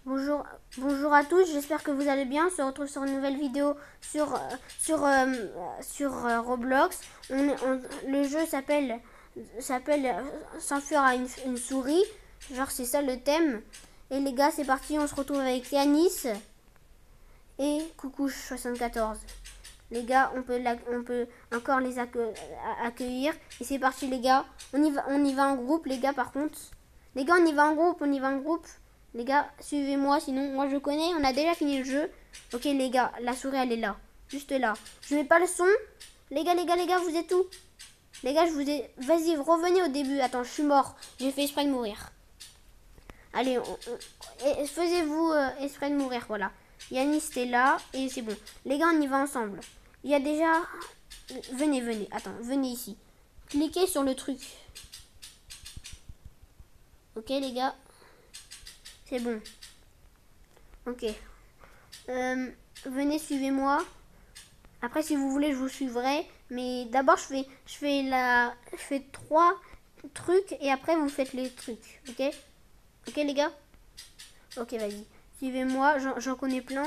Bonjour à tous, j'espère que vous allez bien. On se retrouve sur une nouvelle vidéo sur Roblox. Le jeu s'appelle S'enfuir à une souris. Genre c'est ça le thème. Et les gars, c'est parti, on se retrouve avec Yanis et Coucouche74. Les gars, on peut encore les accueillir. Et c'est parti les gars. On y va en groupe les gars par contre. Les gars, on y va en groupe. Les gars, suivez-moi, sinon moi je connais, on a déjà fini le jeu. Ok les gars, la souris elle est là. Juste là. Je mets pas le son. Les gars, vous êtes où? Les gars, je vous ai... Vas-y, revenez au début. Attends, je suis mort. J'ai fait exprès de mourir. Allez, faisez-vous exprès de mourir, voilà. Yanis, t'es là, et c'est bon. Les gars, on y va ensemble. Il y a déjà... Venez. Attends, venez ici. Cliquez sur le truc. Ok les gars. C'est bon. Ok. Venez, suivez-moi. Après, si vous voulez, je vous suivrai. Mais d'abord, je fais 3 trucs et après, vous faites les trucs. Ok? Ok, les gars? Ok, vas-y. Suivez-moi. J'en connais plein.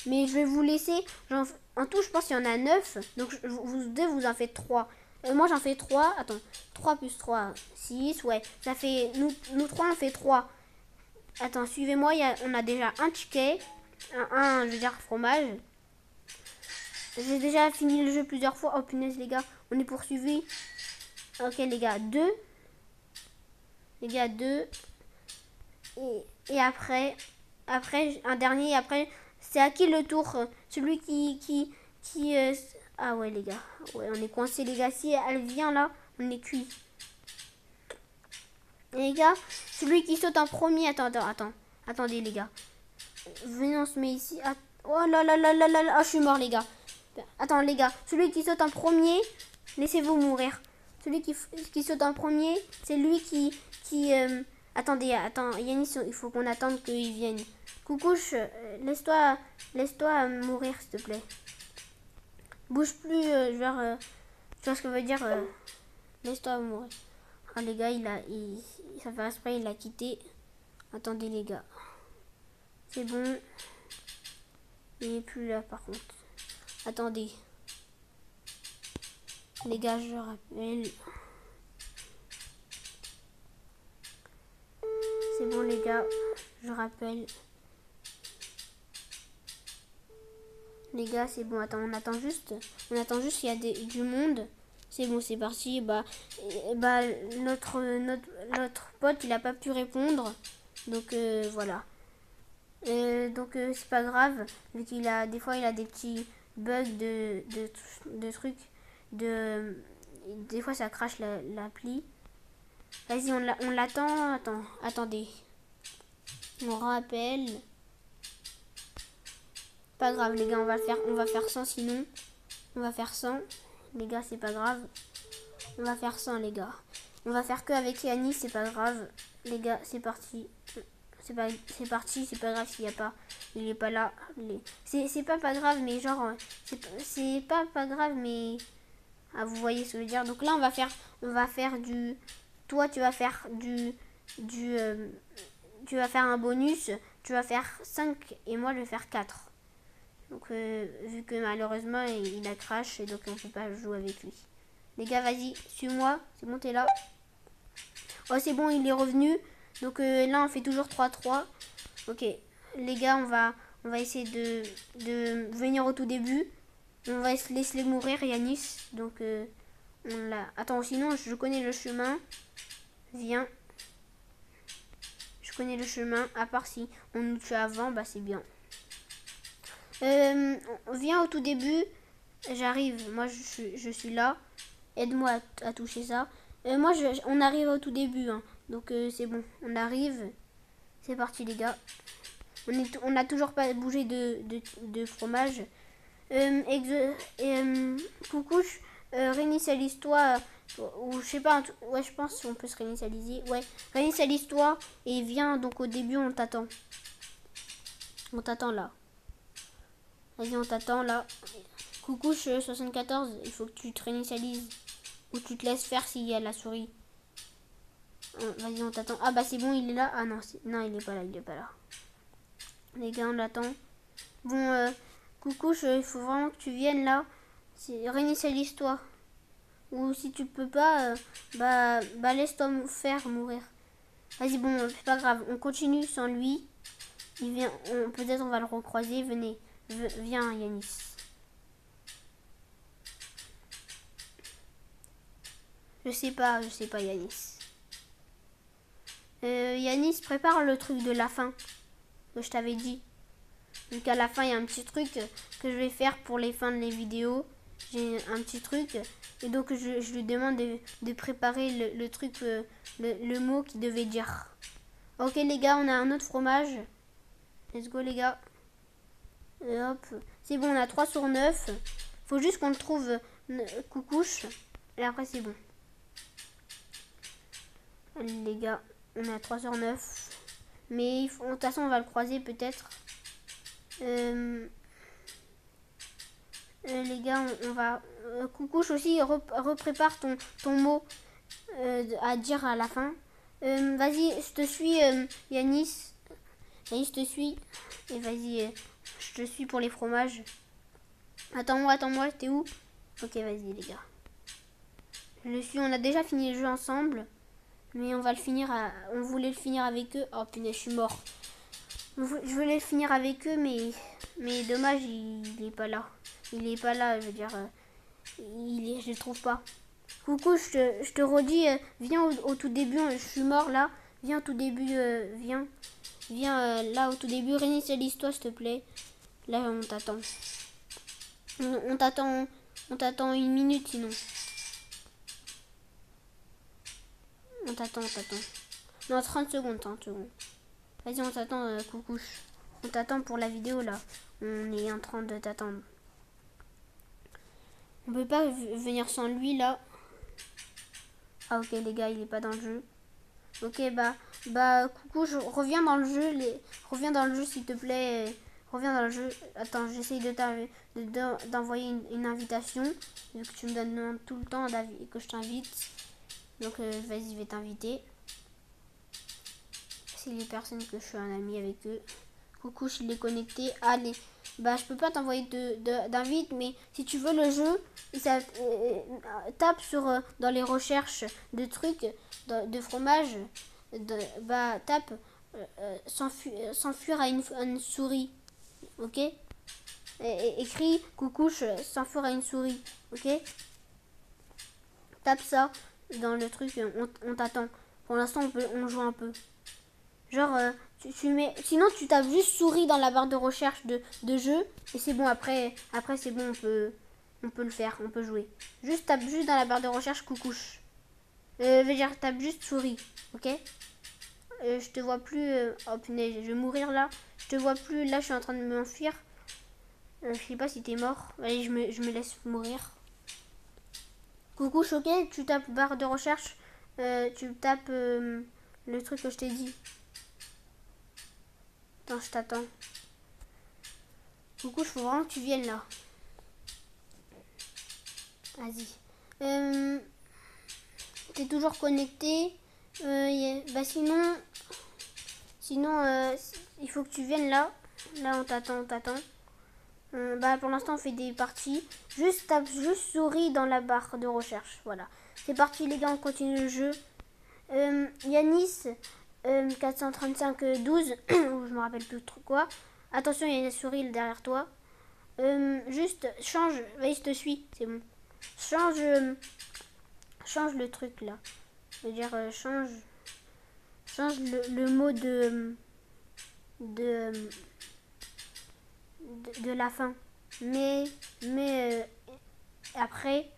Mais je vais vous laisser. En tout, je pense qu'il y en a 9. Donc, vous en faites 3. Moi, j'en fais 3. Attends. 3 plus 3, 6. Ouais. Ça fait... Nous 3, on fait 3. Attends, suivez-moi. On a déjà un ticket. Je veux dire, fromage. J'ai déjà fini le jeu plusieurs fois. Oh punaise les gars, on est poursuivis. Ok les gars, 2. Les gars, 2. Et après, un dernier. Après, c'est à qui le tour? Celui qui ah ouais les gars. Ouais, on est coincé les gars. Si elle vient là, on est cuit. Et les gars, celui qui saute en premier. Attendez les gars. Venez, on se met ici. Oh là là là là là là. Oh, je suis mort les gars. Attends les gars, celui qui saute en premier, laissez-vous mourir. Celui qui saute en premier, c'est lui qui attendez, Yanis, il faut qu'on attende qu'il vienne. Coucouche, laisse-toi mourir s'il te plaît. Bouge plus, tu vois ce que veut dire, laisse-toi mourir. Ah les gars, ça fait exprès, il a quitté. Attendez les gars. C'est bon. Il n'est plus là par contre. Attendez. Les gars, je rappelle. C'est bon les gars, je rappelle. Les gars, c'est bon. Attends, on attend juste qu'il y a du monde. C'est bon, c'est parti. Notre pote, il a pas pu répondre. Donc voilà. C'est pas grave, vu qu'il a des fois il a des petits bugs de trucs, des fois ça crache l'appli. Vas-y, on l'attend. Attendez. On rappelle. Pas grave les gars, on va faire sans sinon. On va faire sans. Les gars, c'est pas grave. On va faire sans les gars. On va faire que avec Yannis, c'est pas grave. Les gars, c'est parti. C'est parti, c'est pas grave s'il y a pas. Il est pas là. C'est pas grave, mais genre. C'est pas grave, mais. Ah, vous voyez ce que je veux dire. Donc là, on va faire du. Toi, tu vas faire tu vas faire un bonus. Tu vas faire 5 et moi, je vais faire 4. Donc, vu que malheureusement, il a crash et donc on peut pas jouer avec lui. Les gars, vas-y, suis-moi. C'est bon, t'es là. Oh, c'est bon, il est revenu. Donc là, on fait toujours 3-3. Ok, les gars, on va essayer de venir au tout début. On va se laisser mourir, Yanis. Donc, on l'a... Attends, sinon, je connais le chemin. Viens. Je connais le chemin. À part si on nous tue avant, bah c'est bien. Viens au tout début. J'arrive. Moi, je suis là. Aide-moi à toucher ça. On arrive au tout début. Hein. Donc, c'est bon. On arrive. C'est parti, les gars. On n'a toujours pas bougé de fromage. Coucouche, réinitialise-toi. Ou je sais pas. Ouais, je pense qu'on peut se réinitialiser. Ouais, réinitialise-toi. Et viens. Donc, au début, on t'attend. On t'attend là. Vas-y, on t'attend là. Coucouche 74, il faut que tu te réinitialises. Ou tu te laisses faire s'il y a la souris. Vas-y, on t'attend. Ah bah c'est bon, il est là. Ah non, non, il est pas là, Les gars, on l'attend. Bon, coucou, il faut vraiment que tu viennes là. Réinitialise-toi. Ou si tu peux pas, bah laisse-toi faire mourir. Vas-y, bon, c'est pas grave. On continue sans lui. Il vient, peut-être on va le recroiser. Venez, viens Yanis. Je sais pas Yanis. Yanis, prépare le truc de la fin que je t'avais dit. Donc à la fin, il y a un petit truc que je vais faire pour les fins de les vidéos. J'ai un petit truc. Et donc je lui demande de préparer le truc, le mot qu'il devait dire. Ok les gars, on a un autre fromage. Let's go les gars. Et hop. C'est bon, on a 3 sur 9. Faut juste qu'on le trouve coucouche. Et après c'est bon. Allez les gars, on a 3 sur 9. Mais de toute façon on va le croiser peut-être. Les gars, on va... coucouche aussi, reprépare ton mot à dire à la fin. Vas-y, je te suis Yanis. Yanis, je te suis. Et vas-y, je te suis pour les fromages. Attends-moi, t'es où? Ok, vas-y les gars. Je le suis, on a déjà fini le jeu ensemble. Mais on va le finir on voulait le finir avec eux. Oh punaise, je suis mort. Je voulais le finir avec eux, mais dommage, il est pas là. Il est pas là, je veux dire. Je le trouve pas. Coucou, je te redis, viens au tout début, je suis mort là. Viens au tout début, viens. Viens là au tout début, réinitialise-toi s'il te plaît. Là, on t'attend. On t'attend 1 minute sinon. On t'attend. Non, 30 secondes, 30 secondes. Vas-y, on t'attend, coucouche. On t'attend pour la vidéo là. On est en train de t'attendre. On peut pas venir sans lui là. Ah ok les gars, il est pas dans le jeu. Ok bah coucou, reviens dans le jeu. Reviens dans le jeu s'il te plaît. Reviens dans le jeu. Attends, j'essaye d'envoyer une invitation. Vu que tu me donnes tout le temps que je t'invite. Donc vas-y, je vais t'inviter. C'est les personnes que je suis un ami avec eux. Coucou, je suis connecté. Allez. Bah je peux pas t'envoyer d'invite, mais si tu veux le jeu, ça, tape dans les recherches de trucs, de fromage, bah tape s'enfuir à une souris, ok? Écris coucouche s'enfuir à une souris, ok? Tape ça dans le truc, on t'attend. Pour l'instant on joue un peu. Genre, sinon tu tapes juste souris dans la barre de recherche de jeu et c'est bon. Après c'est bon, on peut le faire, on peut jouer. Juste tape juste dans la barre de recherche coucouche. Je veux dire, tape juste souris, ok? Je te vois plus. Oh punaise, je vais mourir là. Je te vois plus. Là, je suis en train de m'enfuir. Je sais pas si t'es mort. Allez, je me laisse mourir. Coucouche, ok? Tu tapes barre de recherche. Tu tapes le truc que je t'ai dit. Attends, je t'attends. Coucou, il faut vraiment que tu viennes là. Vas-y. T'es toujours connecté. Bah sinon, il faut que tu viennes là. Là, on t'attend. Bah pour l'instant, on fait des parties. Tape juste souris dans la barre de recherche. Voilà. C'est parti les gars, on continue le jeu. Yanis 435-12. Je me rappelle plus trop quoi. Attention, il y a une souris derrière toi. Juste change. Vas-y, je te suis. C'est bon. Change le truc là. Je veux dire, change le mot de la fin. Mais après,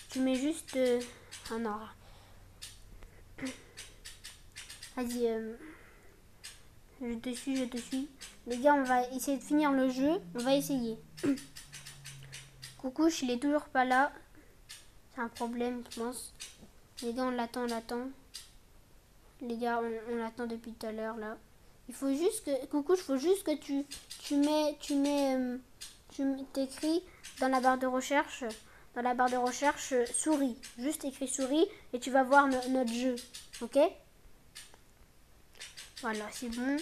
tu mets juste. Ah non. Vas-y. Je te suis. Les gars, on va essayer de finir le jeu. On va essayer. Coucouche, il est toujours pas là. C'est un problème, je pense. Les gars, on l'attend. Les gars, on l'attend depuis tout à l'heure, là. Il faut juste que... Coucouche, il faut juste que tu t'écris dans la barre de recherche. Dans la barre de recherche, souris. Juste écris souris et tu vas voir notre jeu. Ok? Voilà, c'est bon.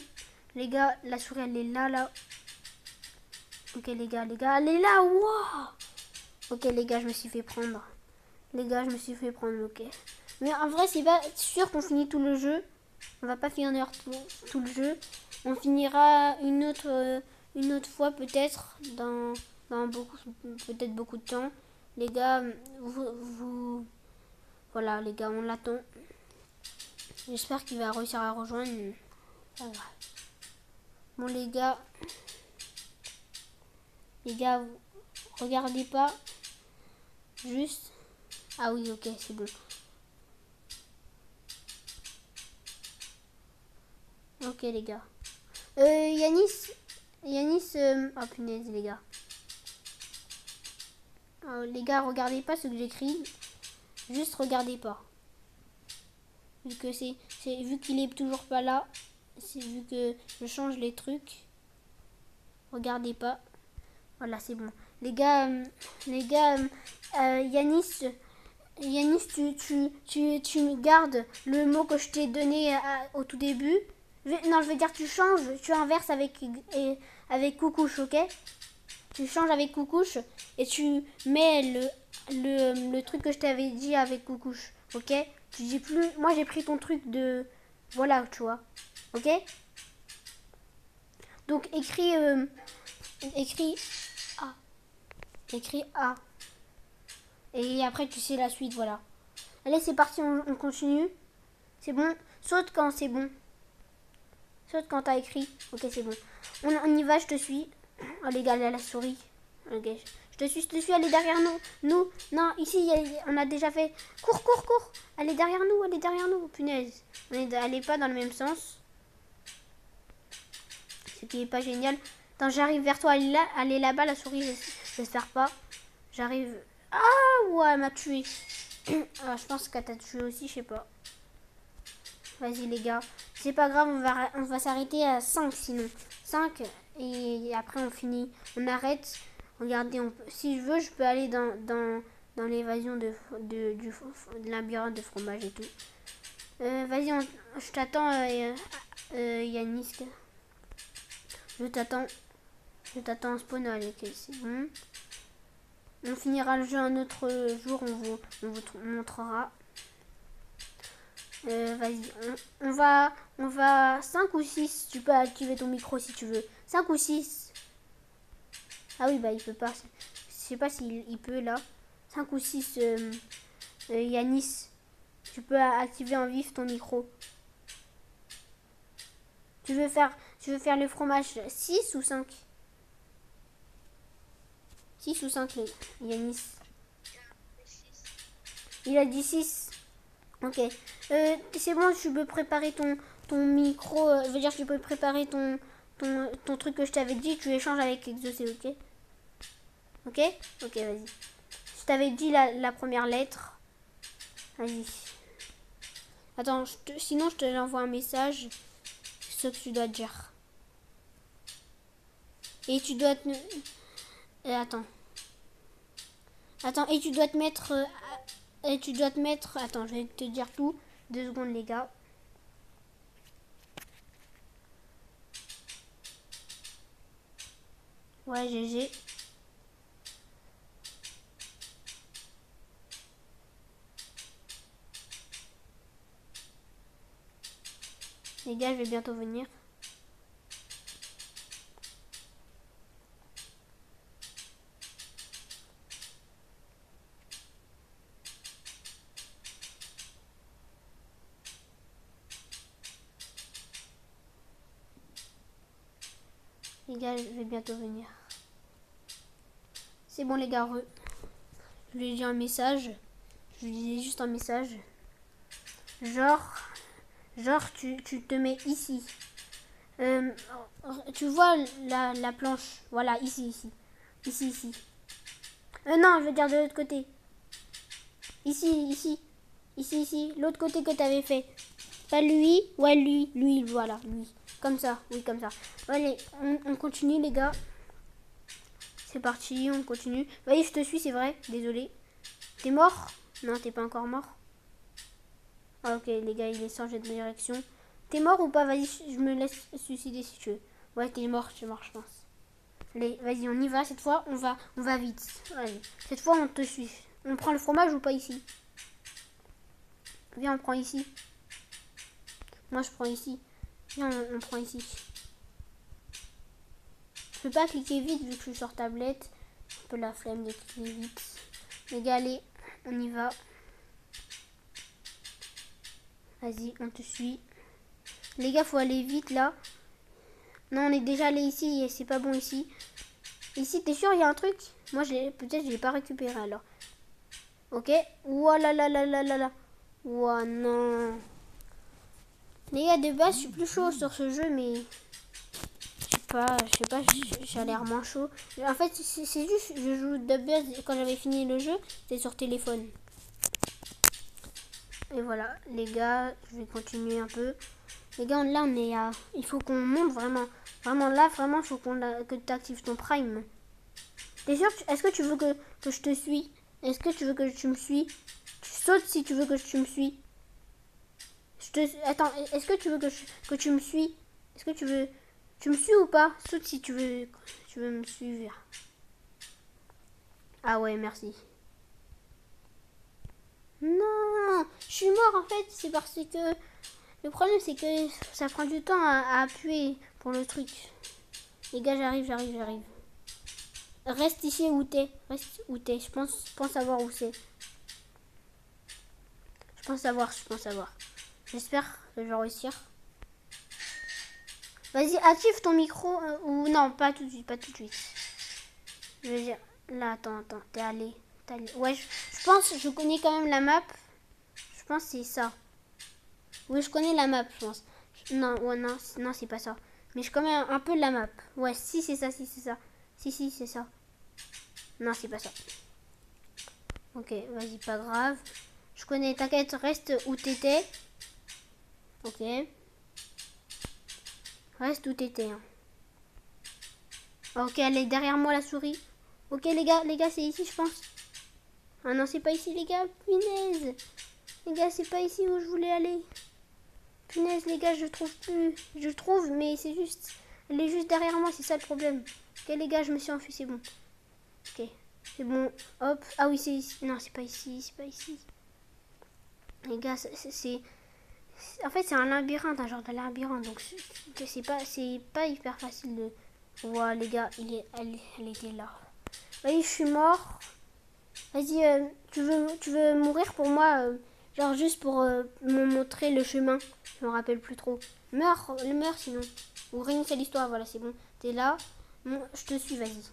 Les gars, la souris, elle est là. Ok, les gars, elle est là. Wow. Ok, les gars, je me suis fait prendre. Ok. Mais en vrai, c'est pas sûr qu'on finit tout le jeu. On va pas finir tout le jeu. On finira une autre fois peut-être dans peut-être beaucoup de temps. Les gars, voilà, les gars, on l'attend. J'espère qu'il va réussir à rejoindre. Voilà. Bon, les gars, regardez pas. Juste. Ah oui, ok, c'est bon. Ok, les gars. Yanis. Oh punaise, les gars. Oh, les gars, regardez pas ce que j'écris. Juste regardez pas. Vu que vu qu'il est toujours pas là. C'est vu que je change les trucs. Regardez pas. Voilà, c'est bon. Les gars, Yanis, tu gardes le mot que je t'ai donné au tout début. Non, je veux dire, tu changes, tu inverses avec Coucouche, ok? Tu changes avec Coucouche et tu mets le truc que je t'avais dit avec Coucouche, ok? Tu dis plus, moi j'ai pris ton truc de, voilà, tu vois, ok? Donc écris A, écris A. Et après tu sais la suite, voilà. Allez, c'est parti, on continue. C'est bon. Saute quand c'est bon. Saute quand t'as écrit. Ok, c'est bon. On y va, je te suis. Oh les gars, là, la souris. Ok, je te suis, elle est derrière nous. Non, ici, on a déjà fait. Cours. Elle est derrière nous. Punaise. Elle est pas dans le même sens. Ce qui est pas génial. Attends, j'arrive vers toi. Elle est là-bas, la souris. J'espère pas. J'arrive. Ah, ouais, elle m'a tué. Ah, je pense qu'elle t'a tué aussi, je sais pas. Vas-y les gars, c'est pas grave, on va s'arrêter à 5 sinon. 5 et après on finit, on arrête. Regardez, si je veux, je peux aller dans l'évasion de labyrinthe de fromage et tout. Vas-y, je t'attends Yanis. Je t'attends en spawn, allez, ok, c'est bon. On finira le jeu un autre jour, on vous montrera. Vas-y, on va 5 ou 6. Tu peux activer ton micro si tu veux. 5 ou 6. Ah oui, bah il peut pas. Je sais pas s'il peut là. 5 ou 6. Yanis, tu peux activer en vif ton micro. Tu veux faire le fromage 6 ou 5? 6 ou 5, Yanis. Il a dit 6. Ok. C'est bon, tu peux préparer ton micro. Je veux dire, tu peux préparer ton truc que je t'avais dit. Tu échanges avec Exocé, ok? Ok? Ok, vas-y. Je t'avais dit la première lettre. Vas-y. Attends, sinon je te l'envoie un message. Ce que tu dois dire. Et tu dois te... attends. Attends, et tu dois te mettre... Attends, je vais te dire tout. 2 secondes, les gars. Ouais, GG. Les gars, je vais bientôt venir. Les gars, je vais bientôt venir. C'est bon, les gars. Je lui ai dit un message. Je lui disais juste un message. Genre, tu te mets ici. Tu vois la planche. Voilà, ici. Ici. Non, je veux dire de l'autre côté. Ici. L'autre côté que tu avais fait. Pas lui. Ouais, lui, voilà, lui. Comme ça, oui, comme ça. Allez, on continue, les gars. C'est parti, on continue. Voyez, je te suis, c'est vrai. Désolé. T'es mort? Non, t'es pas encore mort. Ah, ok, les gars, il est sans jet de direction. T'es mort ou pas? Vas-y, je me laisse suicider si tu veux. Ouais, t'es mort, je pense. Allez, vas-y, on y va. Cette fois, on va vite. Allez. Cette fois, on te suit. On prend le fromage ou pas ici? Viens, on prend ici. Moi, je prends ici. Viens, on prend ici. Je peux pas cliquer vite vu que je suis sur tablette. Un peu la flemme de cliquer vite. Les gars, allez, on y va. Vas-y, on te suit. Les gars, faut aller vite là. Non, on est déjà allé ici et c'est pas bon ici. Ici, t'es sûr, il y a un truc? Moi, peut-être je l'ai pas récupéré alors. Ok. Ouah là là là là là là. Ouah non. Les gars, de base, je suis plus chaud sur ce jeu, mais je sais pas, j'ai l'air moins chaud. En fait, c'est juste, je joue de base quand j'avais fini le jeu, c'était sur téléphone. Et voilà, les gars, je vais continuer un peu. Les gars, là, on est à... Il faut qu'on monte vraiment. Vraiment, là, vraiment, il faut que tu actives ton prime. T'es sûr? Est-ce que tu veux que je te suis? Est-ce que tu veux que tu me suis? Tu sautes si tu veux que tu me suis. Attends, est-ce que tu veux que tu me suis? Est-ce que tu veux... Tu me suis ou pas? Saute si tu veux me suivre. Ah ouais, merci. Non, je suis mort en fait, c'est parce que... Le problème c'est que ça prend du temps à appuyer pour le truc. Les gars, j'arrive. Reste ici où t'es. Reste où t'es. Je pense savoir où c'est. Je pense savoir. J'espère que je vais réussir. Vas-y, active ton micro. Ou non, pas tout de suite. Je veux dire, là, attends. T'es allé. Ouais, je pense, je connais quand même la map. Je pense que c'est ça. Oui, je connais la map, je pense. Non, c'est pas ça. Mais je connais un peu la map. Ouais, si, c'est ça. Si, c'est ça. Non, c'est pas ça. Ok, vas-y, pas grave. Je connais, t'inquiète, reste où t'étais. Ok. Reste où t'étais. Hein. Ok, elle est derrière moi, la souris. Ok, les gars, c'est ici, je pense. Ah non, c'est pas ici, les gars. Punaise. Les gars, c'est pas ici où je voulais aller. Punaise, les gars, je trouve plus. Je trouve, mais c'est juste... Elle est juste derrière moi, c'est ça le problème. Ok, les gars, je me suis enfui, c'est bon. Ok, c'est bon. Hop. Ah oui, c'est ici. Non, c'est pas ici. Les gars, c'est... En fait, c'est un labyrinthe, un genre de labyrinthe. Donc, c'est pas hyper facile de... Wow, les gars, elle était là. Oui, je suis mort. Vas-y, tu veux mourir pour moi genre juste pour me montrer le chemin. Je me rappelle plus trop. Meurs sinon. Ou réinitialize l'histoire, voilà, c'est bon. T'es là. Bon, je te suis, vas-y.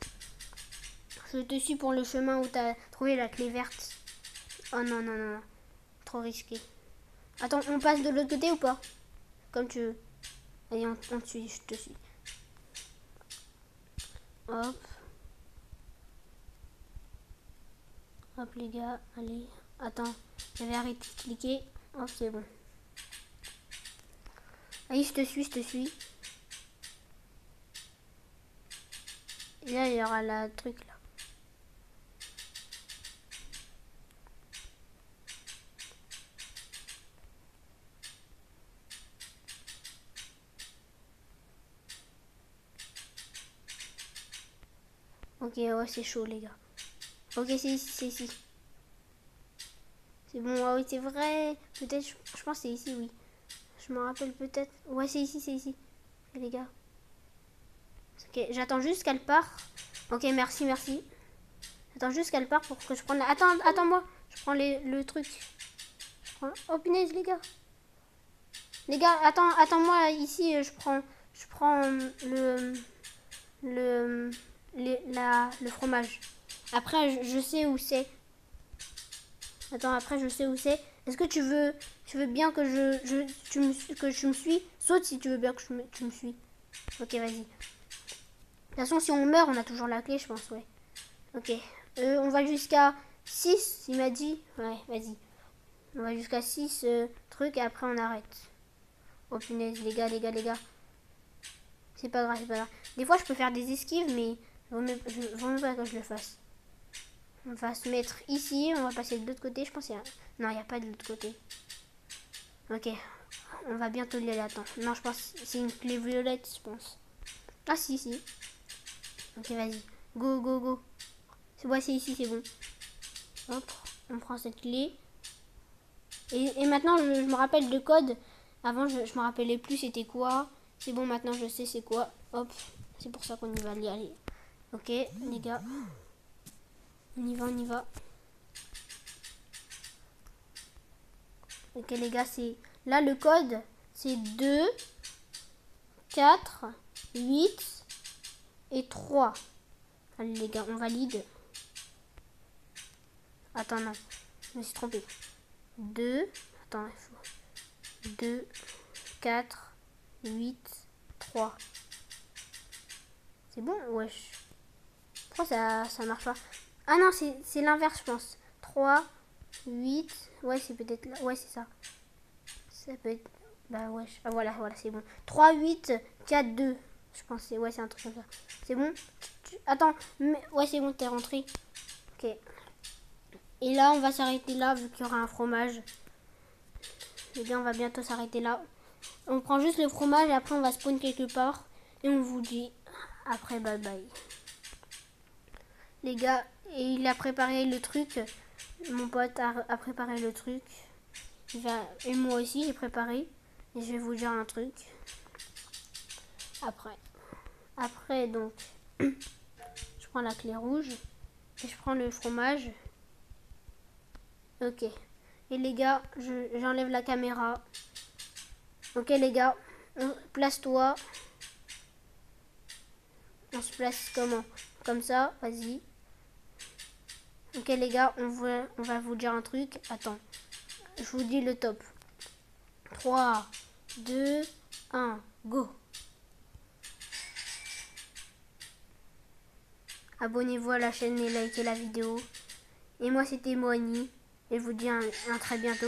Je te suis pour le chemin où t'as trouvé la clé verte. Oh non. Trop risqué. Attends, on passe de l'autre côté ou pas? Comme tu veux. Allez, on te suit, je te suis. Hop. Hop les gars, allez. Attends, j'avais arrêté de cliquer. Hop, c'est bon. Allez, je te suis. Et là, il y aura la truc là. Ok, ouais, c'est chaud les gars. Ok, c'est ici. C'est bon, ouais, oui, c'est vrai. Peut-être, je pense que c'est ici, oui. Je me rappelle peut-être. Ouais, c'est ici. Et les gars. Ok, j'attends juste qu'elle part. Ok, merci. J'attends juste qu'elle part pour que je prenne... Attends-moi. Je prends le truc. Oh, punaise, les gars. Les gars, attends-moi ici. Je prends le fromage. Après, je sais où c'est. Attends, après, je sais où c'est. Est-ce que tu veux bien que que tu me suis? Saute si tu veux bien que tu me suis. Ok, vas-y. De toute façon, si on meurt, on a toujours la clé, je pense, ouais. Ok. On va jusqu'à 6, il m'a dit. Ouais, vas-y. On va jusqu'à 6 trucs et après on arrête. Oh punaise, les gars. C'est pas grave. Des fois, je peux faire des esquives, mais vaut mieux pas que je le fasse. On va se mettre ici, on va passer de l'autre côté. Je pense qu'il y a... Non, il n'y a pas de l'autre côté. Ok. On va bientôt y aller, attends. Non, je pense que c'est une clé violette, je pense. Ah si, si. Ok, vas-y. Go, go, go. Ouais, c'est ici, c'est bon. Hop, on prend cette clé. Et maintenant, je me rappelle le code. Avant, je me rappelais plus c'était quoi. C'est bon, maintenant, je sais c'est quoi. Hop, c'est pour ça qu'on y va y aller. Ok, les gars. On y va, on y va. Ok, les gars, c'est... Là, le code, c'est 2, 4, 8 et 3. Allez, les gars, on valide. Attends, non. Je me suis trompé. 2. Attends, il faut... 2, 4, 8, 3. C'est bon? Wesh. Pourquoi ça marche pas? Ah non, c'est l'inverse, je pense. 3, 8. Ouais, c'est peut-être là. Ouais, c'est ça. Ça peut être... Bah, wesh. Ah, voilà, voilà, c'est bon. 3, 8, 4, 2. Je pense que ouais, c'est un truc comme ça. C'est bon? Attends. Mais... Ouais, c'est bon, t'es rentré. Ok. Et là, on va s'arrêter là, vu qu'il y aura un fromage. Les gars, on va bientôt s'arrêter là. On prend juste le fromage et après, on va spawn quelque part. Et on vous dit après, bye bye. Les gars, et il a préparé le truc. Mon pote a préparé le truc. Et moi aussi, j'ai préparé. Et je vais vous dire un truc. Après, donc, je prends la clé rouge. Et je prends le fromage. Ok. Et les gars, j'enlève la caméra. Ok, les gars, place-toi. On se place comment? Comme ça, vas-y. Ok, les gars, on va vous dire un truc. Attends, je vous dis le top. 3, 2, 1, go. Abonnez-vous à la chaîne et likez la vidéo. Et moi, c'était Moani. Et je vous dis un très bientôt.